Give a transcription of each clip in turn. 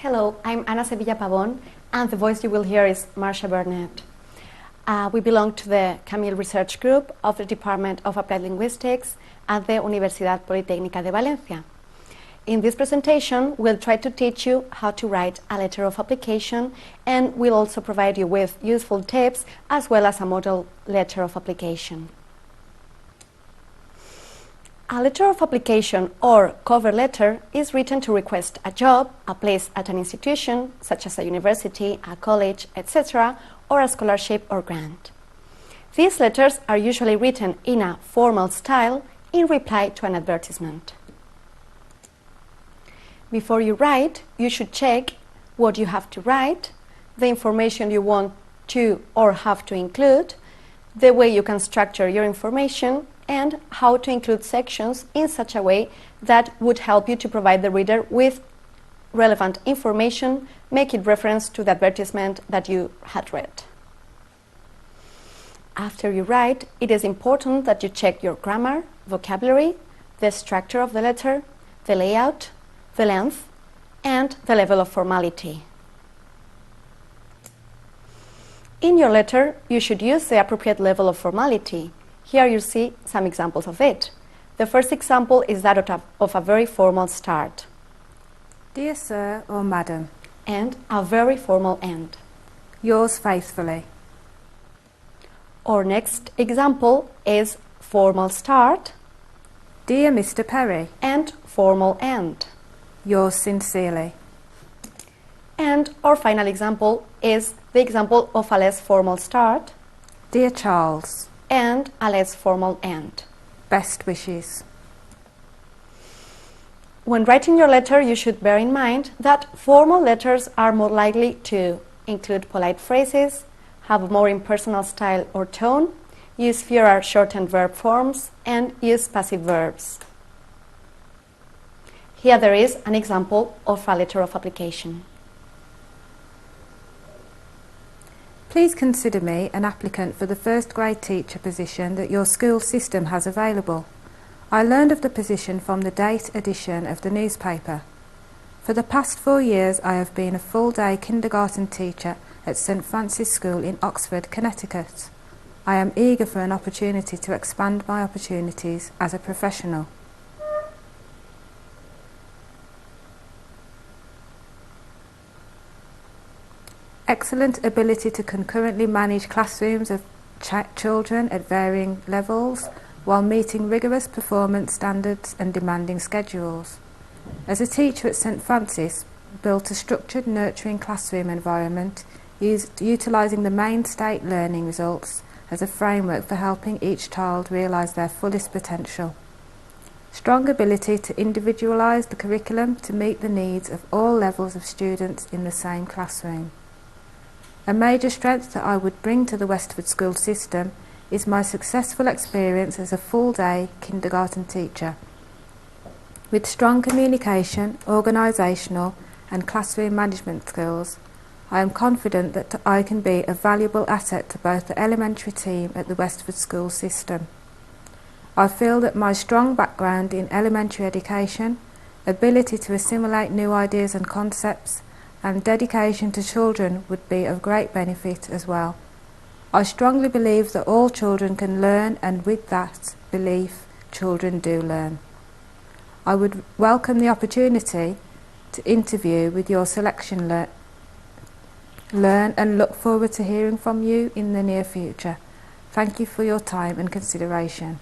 Hello, I'm Ana Sevilla Pavón, and the voice you will hear is Marcia Burnett. We belong to the Camille Research Group of the Department of Applied Linguistics at the Universidad Politécnica de Valencia. In this presentation, we'll try to teach you how to write a letter of application, and we'll also provide you with useful tips as well as a model letter of application. A letter of application or cover letter is written to request a job, a place at an institution, such as a university, a college, etc., or a scholarship or grant. These letters are usually written in a formal style in reply to an advertisement. Before you write, you should check what you have to write, the information you want to or have to include, the way you can structure your information, and how to include sections in such a way that would help you to provide the reader with relevant information, making reference to the advertisement that you had read. After you write, it is important that you check your grammar, vocabulary, the structure of the letter, the layout, the length, and the level of formality. In your letter, you should use the appropriate level of formality. Here you see some examples of it. The first example is that of a very formal start. Dear Sir or Madam. And a very formal end. Yours faithfully. Our next example is formal start. Dear Mr. Perry. And formal end. Yours sincerely. And our final example is the example of a less formal start. Dear Charles. And a less formal end. Best wishes. When writing your letter, you should bear in mind that formal letters are more likely to include polite phrases, have a more impersonal style or tone, use fewer shortened verb forms, and use passive verbs. Here there is an example of a letter of application. Please consider me an applicant for the first grade teacher position that your school system has available. I learned of the position from the date edition of the newspaper. For the past 4 years I have been a full-day kindergarten teacher at St. Francis School in Oxford, Connecticut. I am eager for an opportunity to expand my opportunities as a professional. Excellent ability to concurrently manage classrooms of children at varying levels while meeting rigorous performance standards and demanding schedules. As a teacher at St. Francis, built a structured, nurturing classroom environment, utilising the main state learning results as a framework for helping each child realise their fullest potential. Strong ability to individualise the curriculum to meet the needs of all levels of students in the same classroom. A major strength that I would bring to the Westford school system is my successful experience as a full-day kindergarten teacher. With strong communication, organisational and classroom management skills, I am confident that I can be a valuable asset to both the elementary team at the Westford school system. I feel that my strong background in elementary education, ability to assimilate new ideas and concepts, and dedication to children would be of great benefit as well. I strongly believe that all children can learn, and with that belief, children do learn. I would welcome the opportunity to interview with your selection learn and look forward to hearing from you in the near future. Thank you for your time and consideration.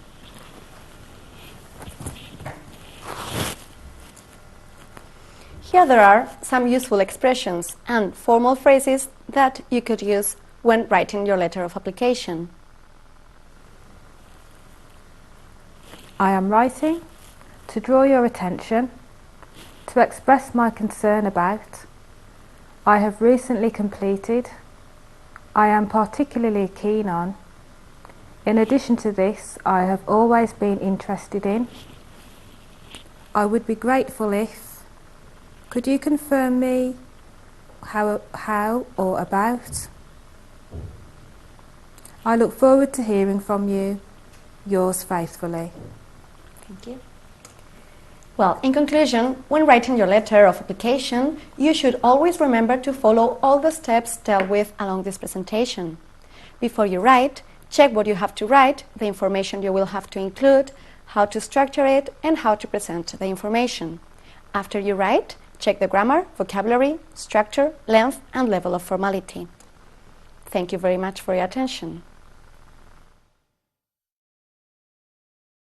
Here there are some useful expressions and formal phrases that you could use when writing your letter of application. I am writing to draw your attention, to express my concern about, I have recently completed, I am particularly keen on, in addition to this, I have always been interested in, I would be grateful if, could you confirm me how or about? I look forward to hearing from you. Yours faithfully. Thank you. Well, in conclusion, when writing your letter of application, you should always remember to follow all the steps dealt with along this presentation. Before you write, check what you have to write, the information you will have to include, how to structure it, and how to present the information. After you write, check the grammar, vocabulary, structure, length, and level of formality. Thank you very much for your attention.